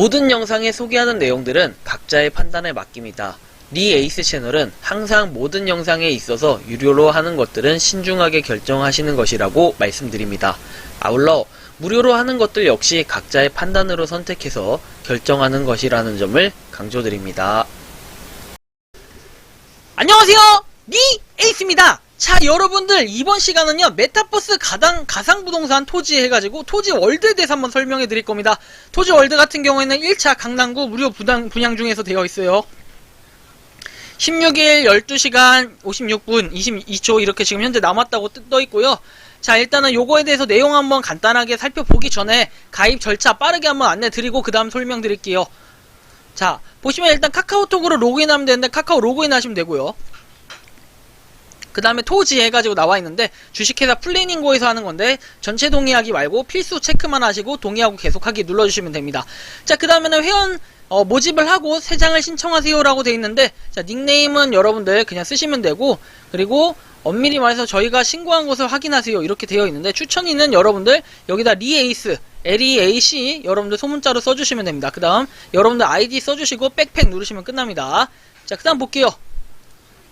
모든 영상에 소개하는 내용들은 각자의 판단에 맡깁니다. 리 에이스 채널은 항상 모든 영상에 있어서 유료로 하는 것들은 신중하게 결정하시는 것이라고 말씀드립니다. 아울러 무료로 하는 것들 역시 각자의 판단으로 선택해서 결정하는 것이라는 점을 강조드립니다. 안녕하세요, 리 에이스입니다. 자, 여러분들 이번 시간은요 메타버스 가상부동산 토지 해가지고 토지 월드에 대해서 한번 설명해 드릴 겁니다. 토지 월드 같은 경우에는 1차 강남구 무료 분양 중에서 되어 있어요. 16일 12시간 56분 22초 이렇게 지금 현재 남았다고 떠 있고요. 자, 일단은 요거에 대해서 내용 한번 간단하게 살펴보기 전에 가입 절차 빠르게 한번 안내 드리고 그 다음 설명드릴게요. 자, 보시면 일단 카카오톡으로 로그인하면 되는데 카카오 로그인 하시면 되고요. 그 다음에 토지 해가지고 나와 있는데 주식회사 플래닝고에서 하는 건데 전체 동의하기 말고 필수 체크만 하시고 동의하고 계속하기 눌러주시면 됩니다. 자, 그 다음에는 회원 모집을 하고 세 장을 신청하세요 라고 되어 있는데, 자, 닉네임은 여러분들 그냥 쓰시면 되고, 그리고 엄밀히 말해서 저희가 신고한 것을 확인하세요 이렇게 되어 있는데, 추천인은 여러분들 여기다 리에이스 LEAC 여러분들 소문자로 써주시면 됩니다. 그 다음 여러분들 아이디 써주시고 백팩 누르시면 끝납니다. 자, 그 다음 볼게요.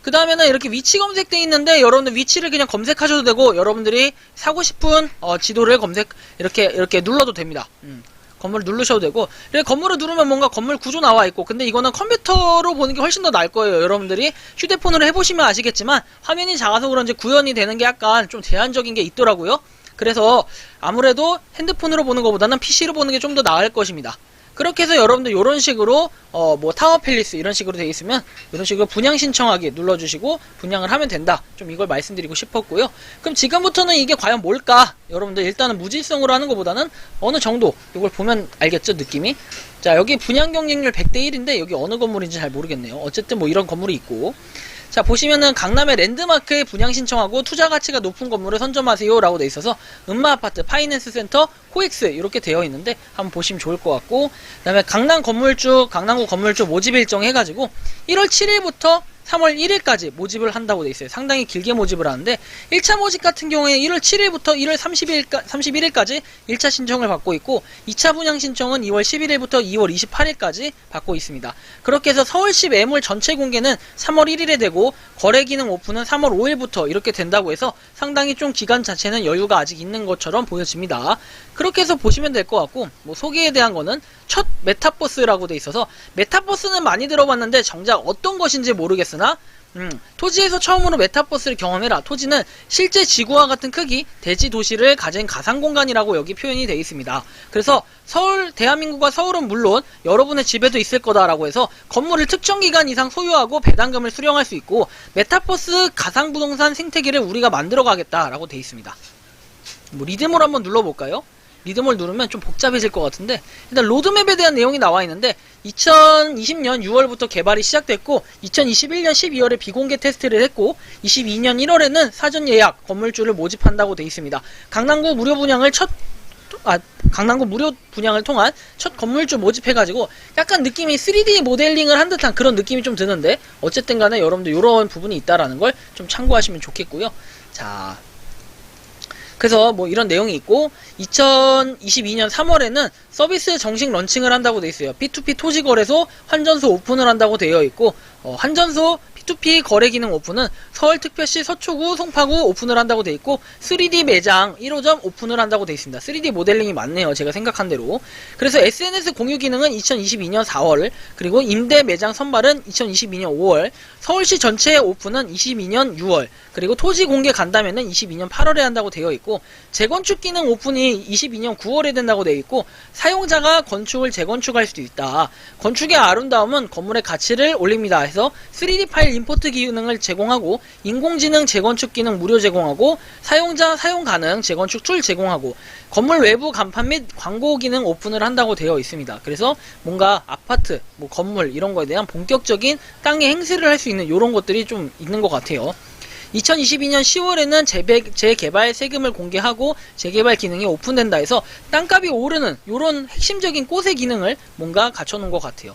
그 다음에는 이렇게 위치 검색되어 있는데 여러분들 위치를 그냥 검색하셔도 되고, 여러분들이 사고 싶은 지도를 이렇게 눌러도 됩니다. 건물 누르셔도 되고, 이렇게 건물을 누르면 뭔가 건물 구조 나와 있고, 근데 이거는 컴퓨터로 보는 게 훨씬 더 나을 거예요. 여러분들이 휴대폰으로 해보시면 아시겠지만 화면이 작아서 그런지 구현이 되는 게 약간 좀 제한적인 게 있더라고요. 그래서 아무래도 핸드폰으로 보는 것보다는 PC로 보는 게 좀 더 나을 것입니다. 그렇게 해서 여러분들 이런 식으로 뭐 타워 팰리스 이런 식으로 되어 있으면 이런 식으로 분양 신청하기 눌러주시고 분양을 하면 된다. 좀 이걸 말씀드리고 싶었고요. 그럼 지금부터는 이게 과연 뭘까? 여러분들 일단은 무질성으로 하는 것보다는 어느 정도 이걸 보면 알겠죠, 느낌이? 자, 여기 분양 경쟁률 100대 1인데 여기 어느 건물인지 잘 모르겠네요. 어쨌든 뭐 이런 건물이 있고, 자, 보시면은 강남의 랜드마크에 분양 신청하고 투자 가치가 높은 건물을 선점하세요 라고 돼 있어서 음마아파트, 파이낸스 센터, 코엑스 이렇게 되어 있는데 한번 보시면 좋을 것 같고, 그 다음에 강남구 건물주 모집 일정 해가지고 1월 7일부터 3월 1일까지 모집을 한다고 돼 있어요. 상당히 길게 모집을 하는데 1차 모집 같은 경우에 1월 7일부터 1월 31일까지 1차 신청을 받고 있고, 2차 분양 신청은 2월 11일부터 2월 28일까지 받고 있습니다. 그렇게 해서 서울시 매물 전체 공개는 3월 1일에 되고 거래 기능 오픈은 3월 5일부터 이렇게 된다고 해서 상당히 좀 기간 자체는 여유가 아직 있는 것처럼 보여집니다. 그렇게 해서 보시면 될 것 같고, 뭐 소개에 대한 거는 첫 메타버스라고 돼 있어서, 메타버스는 많이 들어봤는데 정작 어떤 것인지 모르겠으나 토지에서 처음으로 메타버스를 경험해라. 토지는 실제 지구와 같은 크기, 대지 도시를 가진 가상공간이라고 여기 표현이 되어 있습니다. 그래서 대한민국과 서울은 물론 여러분의 집에도 있을 거다라고 해서 건물을 특정 기간 이상 소유하고 배당금을 수령할 수 있고, 메타버스 가상부동산 생태계를 우리가 만들어 가겠다라고 되어 있습니다. 뭐 리드몰 한번 눌러볼까요? 리드몰 누르면 좀 복잡해질 것 같은데, 일단 로드맵에 대한 내용이 나와 있는데 2020년 6월부터 개발이 시작됐고 2021년 12월에 비공개 테스트를 했고 22년 1월에는 사전 예약 건물주를 모집한다고 되어 있습니다. 강남구 무료 분양을 통한 첫 건물주 모집해가지고 약간 느낌이 3D 모델링을 한 듯한 그런 느낌이 좀 드는데, 어쨌든 간에 여러분들 이런 부분이 있다라는 걸 좀 참고하시면 좋겠고요. 자, 그래서 뭐 이런 내용이 있고, 2022년 3월에는 서비스 정식 런칭을 한다고 되어 있어요. P2P 토지거래소 환전소 오픈을 한다고 되어 있고, 환전소 P2P 거래 기능 오픈은 서울특별시 서초구, 송파구 오픈을 한다고 되어 있고, 3D 매장 1호점 오픈을 한다고 되어 있습니다. 3D 모델링이 맞네요, 제가 생각한 대로. 그래서 SNS 공유 기능은 2022년 4월, 그리고 임대 매장 선발은 2022년 5월, 서울시 전체 오픈은 22년 6월, 그리고 토지 공개 간담회는 22년 8월에 한다고 되어 있고, 재건축 기능 오픈이 22년 9월에 된다고 되어 있고, 사용자가 건축을 재건축할 수도 있다. 건축의 아름다움은 건물의 가치를 올립니다 해서 3D 파일 임포트 기능을 제공하고, 인공지능 재건축 기능 무료 제공하고, 사용자 사용 가능 재건축 툴 제공하고, 건물 외부 간판 및 광고 기능 오픈을 한다고 되어 있습니다. 그래서 뭔가 아파트, 뭐 건물 이런 거에 대한 본격적인 땅의 행세를 할 수 있는 이런 것들이 좀 있는 것 같아요. 2022년 10월에는 재개발 세금을 공개하고 재개발 기능이 오픈된다 해서 땅값이 오르는 이런 핵심적인 꽃의 기능을 뭔가 갖춰놓은 것 같아요.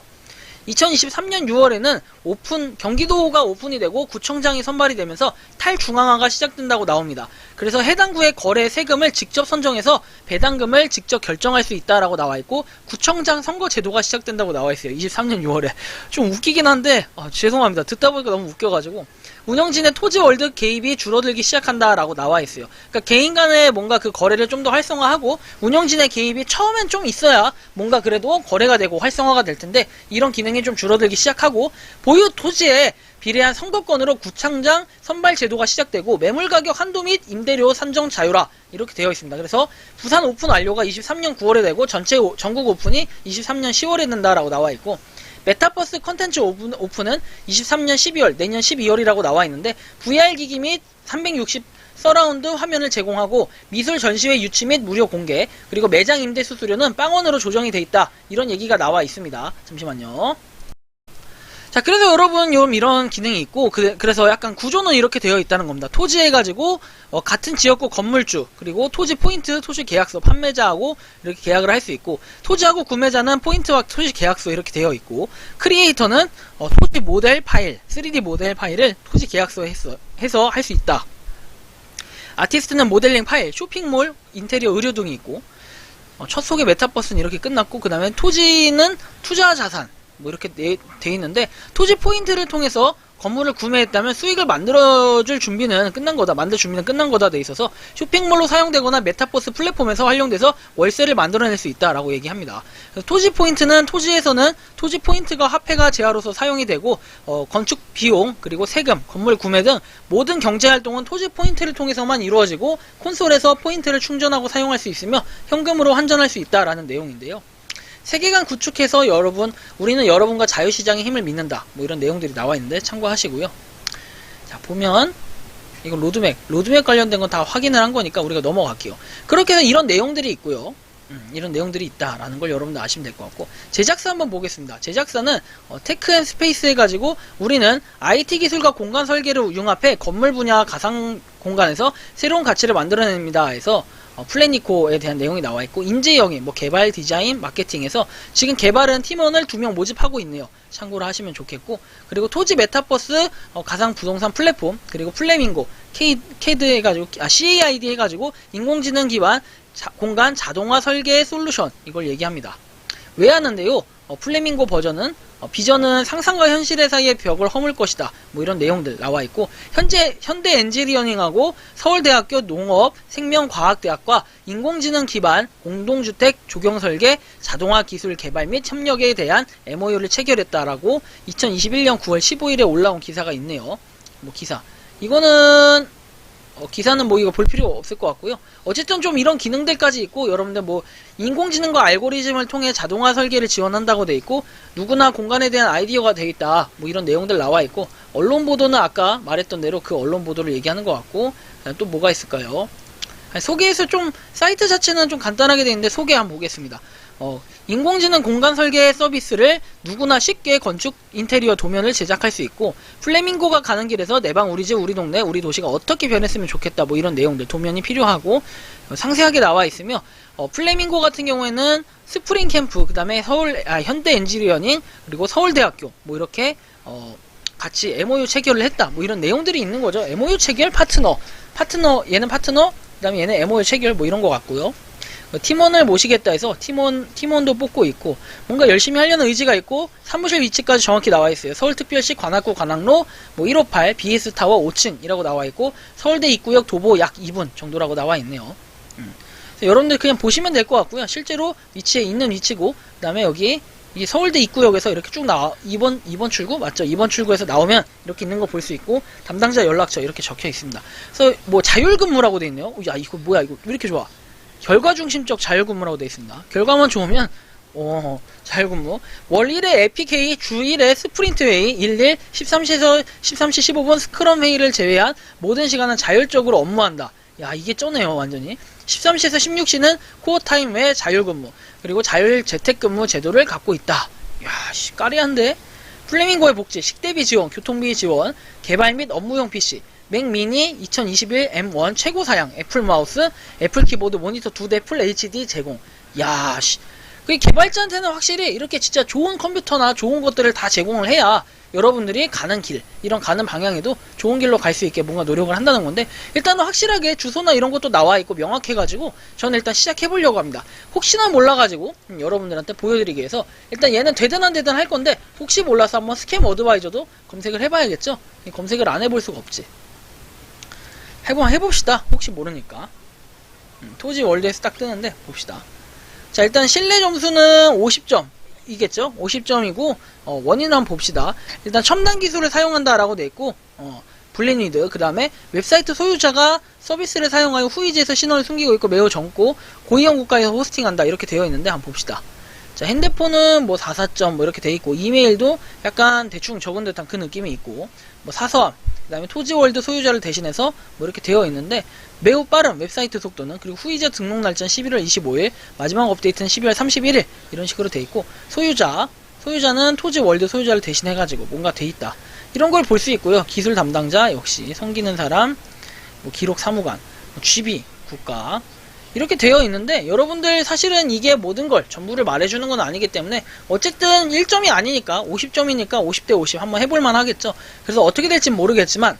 2023년 6월에는 경기도가 오픈이 되고 구청장이 선발이 되면서 탈중앙화가 시작된다고 나옵니다. 그래서 해당 구의 거래 세금을 직접 선정해서 배당금을 직접 결정할 수 있다라고 나와 있고, 구청장 선거 제도가 시작된다고 나와 있어요. 23년 6월에. 좀 웃기긴 한데, 죄송합니다. 듣다 보니까 너무 웃겨가지고. 운영진의 토지월드 개입이 줄어들기 시작한다라고 나와 있어요. 그러니까 개인 간의 뭔가 그 거래를 좀 더 활성화하고, 운영진의 개입이 처음엔 좀 있어야 뭔가 그래도 거래가 되고 활성화가 될 텐데, 이런 기능이 좀 줄어들기 시작하고, 보유 토지에 비례한 선거권으로 구청장 선발 제도가 시작되고, 매물 가격 한도 및 임대료 산정 자유라 이렇게 되어 있습니다. 그래서 부산 오픈 완료가 23년 9월에 되고 전국 오픈이 23년 10월에 된다라고 나와 있고, 메타버스 컨텐츠 오픈은 23년 12월, 내년 12월이라고 나와 있는데, VR 기기 및 360 서라운드 화면을 제공하고, 미술 전시회 유치 및 무료 공개, 그리고 매장 임대 수수료는 빵원으로 조정이 돼 있다, 이런 얘기가 나와 있습니다. 잠시만요. 자, 그래서 여러분 이런 기능이 있고, 그래서 약간 구조는 이렇게 되어 있다는 겁니다. 토지 해가지고 같은 지역구 건물주, 그리고 토지 포인트, 토지 계약서 판매자하고 이렇게 계약을 할 수 있고, 토지하고 구매자는 포인트와 토지 계약서 이렇게 되어 있고, 크리에이터는 토지 모델 파일, 3D 모델 파일을 토지 계약서에 해서 할 수 있다. 아티스트는 모델링 파일, 쇼핑몰, 인테리어 의료 등이 있고, 첫 소개 메타버스는 이렇게 끝났고, 그 다음에 토지는 투자 자산, 뭐 이렇게 돼 있는데, 토지 포인트를 통해서 건물을 구매했다면 수익을 만들 준비는 끝난 거다 돼 있어서, 쇼핑몰로 사용되거나 메타버스 플랫폼에서 활용돼서 월세를 만들어낼 수 있다라고 얘기합니다. 토지 포인트는 토지에서는 토지 포인트가 화폐가 재화로서 사용이 되고, 건축 비용, 그리고 세금, 건물 구매 등 모든 경제 활동은 토지 포인트를 통해서만 이루어지고, 콘솔에서 포인트를 충전하고 사용할 수 있으며 현금으로 환전할 수 있다라는 내용인데요. 세계관 구축해서 우리는 여러분과 자유시장의 힘을 믿는다, 뭐 이런 내용들이 나와 있는데 참고하시고요. 자, 보면 이거 로드맵 관련된 건 다 확인을 한 거니까 우리가 넘어갈게요. 그렇게 해서 이런 내용들이 있고요. 이런 내용들이 있다라는 걸 여러분들 아시면 될 것 같고, 제작사 한번 보겠습니다. 제작사는 테크 앤 스페이스 해가지고, 우리는 IT 기술과 공간 설계를 융합해 건물 분야 가상 공간에서 새로운 가치를 만들어냅니다 해서 플래니코에 대한 내용이 나와 있고, 인재영입, 개발, 디자인, 마케팅에서 지금 개발은 팀원을 2명 모집하고 있네요. 참고를 하시면 좋겠고, 그리고 토지 메타버스 가상 부동산 플랫폼, 그리고 플래밍고, CAD 해가지고, CAID 해가지고 인공지능 기반 공간 자동화 설계 솔루션, 이걸 얘기합니다. 왜 하는데요? 플래밍고 버전은 비전은 상상과 현실의 사이의 벽을 허물 것이다, 뭐 이런 내용들 나와 있고, 현대 엔지니어링하고 서울대학교 농업 생명과학대학과 인공지능 기반 공동주택 조경 설계 자동화 기술 개발 및 협력에 대한 MOU를 체결했다라고 2021년 9월 15일에 올라온 기사가 있네요. 기사 이거는 기사는 이거 볼 필요 없을 것 같고요. 어쨌든 좀 이런 기능들까지 있고, 여러분들 인공지능과 알고리즘을 통해 자동화 설계를 지원한다고 돼 있고, 누구나 공간에 대한 아이디어가 돼 있다, 뭐 이런 내용들 나와 있고, 언론 보도는 아까 말했던 대로 그 언론 보도를 얘기하는 것 같고, 또 뭐가 있을까요? 소개에서 좀 사이트 자체는 좀 간단하게 돼 있는데 소개 한번 보겠습니다. 인공지능 공간 설계 서비스를 누구나 쉽게 건축 인테리어 도면을 제작할 수 있고, 플래밍고가 가는 길에서 내 방 우리 집 우리 동네 우리 도시가 어떻게 변했으면 좋겠다, 뭐 이런 내용들 도면이 필요하고 상세하게 나와 있으며, 플래밍고 같은 경우에는 스프링 캠프, 그 다음에 현대 엔지니어링, 그리고 서울대학교 뭐 이렇게 같이 MOU 체결을 했다, 뭐 이런 내용들이 있는 거죠. MOU 체결, 얘는 파트너, 그 다음에 얘는 MOU 체결, 뭐 이런 거 같고요. 팀원을 모시겠다 해서 팀원도 뽑고 있고, 뭔가 열심히 하려는 의지가 있고, 사무실 위치까지 정확히 나와 있어요. 서울특별시 관악구 관악로 158 BS타워 5층이라고 나와 있고, 서울대 입구역 도보 약 2분 정도라고 나와 있네요. 여러분들 그냥 보시면 될 것 같고요. 실제로 위치에 있는 위치고, 그 다음에 여기 이게 서울대 입구역에서 이렇게 쭉 나와, 2번 출구 맞죠? 2번 출구에서 나오면 이렇게 있는 거 볼 수 있고, 담당자 연락처 이렇게 적혀 있습니다. 그래서 자율근무라고 돼 있네요. 야, 이거 뭐야, 이거 왜 이렇게 좋아? 결과중심적 자율근무라고 되어 있습니다. 결과만 좋으면 자율근무. 월 1회 에픽회의, 주 1회 스프린트회의, 11, 13시에서 13시 15분 스크럼 회의를 제외한 모든 시간은 자율적으로 업무한다. 야, 이게 쩌네요, 완전히. 13시에서 16시는 코어타임 외 자율근무, 그리고 자율 재택근무 제도를 갖고 있다. 야, 까리한데? 플래밍고의 복지, 식대비 지원, 교통비 지원, 개발 및 업무용 PC, 맥 미니 2021 M1 최고 사양, 애플 마우스, 애플 키보드, 모니터 2대 풀 HD 제공. 야, 그 개발자한테는 확실히 이렇게 진짜 좋은 컴퓨터나 좋은 것들을 다 제공을 해야 여러분들이 가는 길, 이런 가는 방향에도 좋은 길로 갈 수 있게 뭔가 노력을 한다는 건데, 일단은 확실하게 주소나 이런 것도 나와 있고 명확해가지고 저는 일단 시작해 보려고 합니다. 혹시나 몰라가지고 여러분들한테 보여드리기 위해서 일단 얘는 되든 안 되든 할 건데, 혹시 몰라서 한번 스캠 어드바이저도 검색을 해봐야겠죠. 검색을 안 해볼 수가 없지. 해봅시다. 혹시 모르니까. 토지 월드에서 딱 뜨는데 봅시다. 자, 일단 신뢰 점수는 50점 이겠죠? 50점이고 원인 한번 봅시다. 일단 첨단 기술을 사용한다라고 돼 있고, 블랙리드, 그 다음에 웹사이트 소유자가 서비스를 사용하여 후이지에서 신원을 숨기고 있고 매우 젊고 고위험 국가에서 호스팅한다 이렇게 되어 있는데 한번 봅시다. 자, 핸드폰은 뭐 44점 뭐 이렇게 돼 있고, 이메일도 약간 대충 적은 듯한 그 느낌이 있고, 뭐 사서함, 그 다음에 토지월드 소유자를 대신해서 뭐 이렇게 되어 있는데, 매우 빠른 웹사이트 속도는, 그리고 후이자 등록 날짜는 11월 25일, 마지막 업데이트는 12월 31일 이런 식으로 돼 있고, 소유자는 토지월드 소유자를 대신해가지고 뭔가 돼 있다 이런 걸 볼 수 있고요. 기술 담당자 역시 섬기는 사람, 뭐 기록 사무관, 뭐 GB 국가 이렇게 되어 있는데, 여러분들 사실은 이게 모든 걸 전부를 말해주는 건 아니기 때문에 어쨌든 1점이 아니니까 50점이니까 50대 50 한번 해볼만 하겠죠. 그래서 어떻게 될진 모르겠지만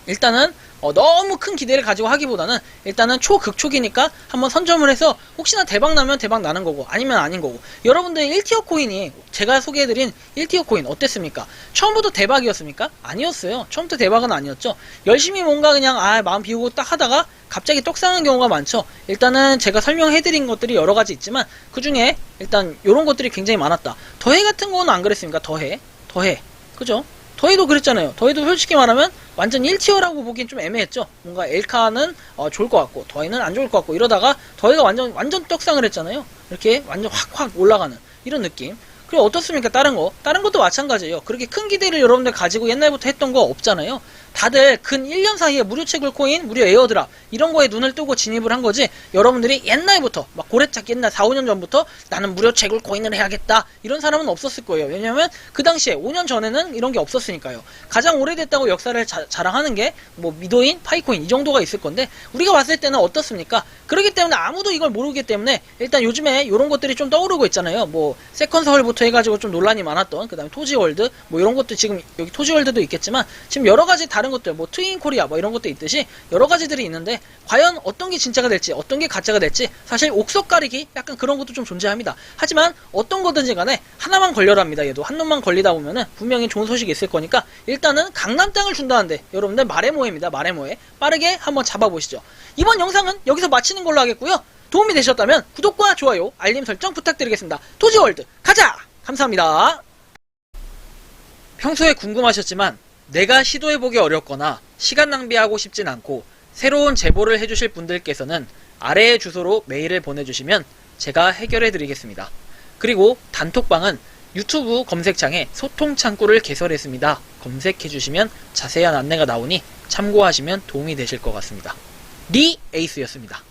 일단은 너무 큰 기대를 가지고 하기보다는 일단은 초극초기니까 한번 선점을 해서 혹시나 대박 나면 대박 나는 거고 아니면 아닌 거고, 여러분들 1티어 코인이 제가 소개해드린 1티어 코인 어땠습니까? 처음부터 대박이었습니까? 아니었어요. 처음부터 대박은 아니었죠. 열심히 뭔가 그냥 마음 비우고 딱 하다가 갑자기 떡상한 경우가 많죠. 일단은 제가 설명해드린 것들이 여러 가지 있지만 그 중에 일단 요런 것들이 굉장히 많았다. 더해 같은 거는 안 그랬습니까? 더해 그죠? 더해도 그랬잖아요. 더해도 솔직히 말하면 완전 1티어라고 보기엔 좀 애매했죠. 뭔가 엘카는 좋을 것 같고 더해는 안 좋을 것 같고, 이러다가 더해가 완전 떡상을 했잖아요. 이렇게 완전 확 올라가는 이런 느낌. 그리고 어떻습니까? 다른 것도 마찬가지예요. 그렇게 큰 기대를 여러분들 가지고 옛날부터 했던 거 없잖아요. 다들 근 1년 사이에 무료 채굴 코인, 무료 에어드랍 이런 거에 눈을 뜨고 진입을 한 거지, 여러분들이 옛날부터 막 고래짝 옛날 4, 5년 전부터 나는 무료 채굴 코인을 해야겠다 이런 사람은 없었을 거예요. 왜냐면 그 당시에 5년 전에는 이런 게 없었으니까요. 가장 오래됐다고 역사를 자랑하는 게 뭐 미도인, 파이코인 이 정도가 있을 건데, 우리가 봤을 때는 어떻습니까? 그렇기 때문에 아무도 이걸 모르기 때문에 일단 요즘에 이런 것들이 좀 떠오르고 있잖아요. 뭐 세컨서울부터 해가지고 좀 논란이 많았던, 그 다음에 토지월드 뭐 이런 것도, 지금 여기 토지월드도 있겠지만 지금 여러 가지 다른 것들, 뭐 트윈코리아 뭐 이런 것도 있듯이 여러 가지들이 있는데, 과연 어떤 게 진짜가 될지 어떤 게 가짜가 될지 사실 옥석 가리기 약간 그런 것도 좀 존재합니다. 하지만 어떤 거든지 간에 하나만 걸려랍니다. 얘도 한 놈만 걸리다 보면은 분명히 좋은 소식이 있을 거니까, 일단은 강남 땅을 준다는데 여러분들 마레모에입니다. 마레모에 빠르게 한번 잡아보시죠. 이번 영상은 여기서 마치는 걸로 하겠고요. 도움이 되셨다면 구독과 좋아요, 알림 설정 부탁드리겠습니다. 토지월드 가자! 감사합니다. 평소에 궁금하셨지만 내가 시도해보기 어렵거나 시간 낭비하고 싶진 않고 새로운 제보를 해주실 분들께서는 아래의 주소로 메일을 보내주시면 제가 해결해드리겠습니다. 그리고 단톡방은 유튜브 검색창에 소통창구를 개설했습니다. 검색해주시면 자세한 안내가 나오니 참고하시면 도움이 되실 것 같습니다. 리 에이스였습니다.